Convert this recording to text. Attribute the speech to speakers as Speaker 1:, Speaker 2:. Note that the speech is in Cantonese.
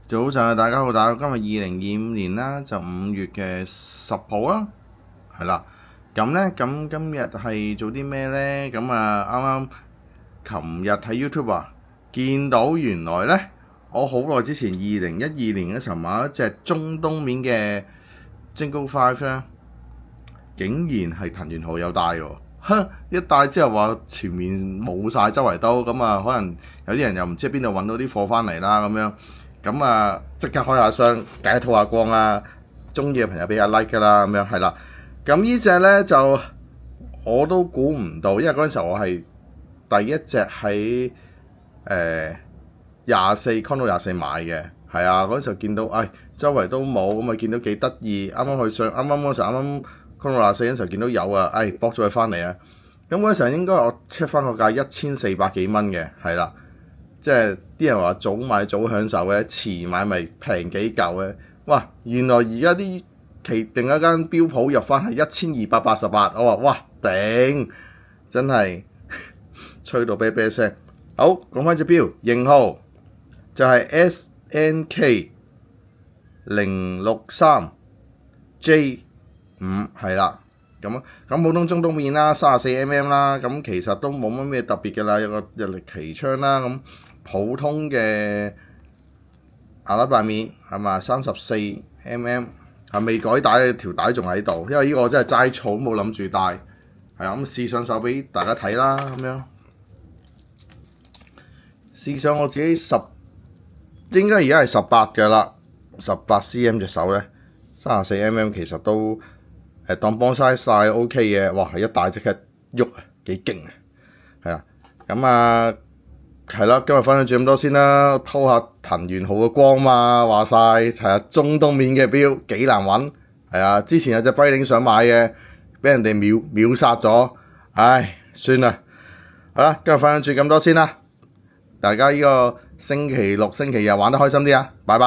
Speaker 1: 早上啊，大家好，今日2025年啦，就5月10號啦，係啦。咁呢，咁今日係做啲咩呢？咁啊，啱啱琴日喺 YouTube 啊，見到原來呢，我好耐之前2012年嘅時候買一隻中東面嘅 Jingle 5咧，竟然係藤原浩有帶喎。一帶之後話全面冇晒周圍都咁啊，可能有啲人又唔知喺邊度揾到啲貨翻嚟啦咁樣。咁啊，即刻開下箱，解套下光啦！中意嘅朋友俾下 like 噶啦，咁樣係啦。咁呢隻呢，就我都估唔到，因為嗰陣時候我係第一隻喺Condo24買嘅，係啊。嗰陣時候見到，周圍都冇，咁啊見到幾得意。啱啱嗰時候，啱啱 Condo24嗰陣時候見到有啊，博咗佢翻嚟啊。咁嗰陣時候應該我 check 翻個價1400幾蚊嘅，係啦。即係啲人話早買早享受嘅，遲買咪平幾嚿嘅。哇！原來而家啲另一間標鋪入翻係1288，我話哇頂，真係吹到啤啤聲。好，講翻隻標型號就係 SNK063J5，係啦。咁普通中東面啦，34mm啦，咁其實都冇乜咩特別嘅啦，有個日曆旗槍啦，咁普通嘅阿拉伯面係嘛，34mm 係未改帶，條帶仲喺度，因為呢個真係齋草，冇諗住帶，係啊。咁試上手俾大家睇啦，咁樣試上我自己應該而家係18嘅啦，18cm 隻手咧，34mm其實都當幫曬晒 OK 嘅。哇！係一帶即刻喐啊，幾勁啊，係啊。咁啊係啦，今日分享住咁多先啦，偷下藤原浩嘅光嘛，話晒係啊，中東面嘅錶幾難揾，係啊。之前有隻Breitling想買嘅，俾人哋秒殺咗，算啦。好啦，今日分享住咁多先啦，大家呢個星期六、星期日玩得開心啲啊，拜拜。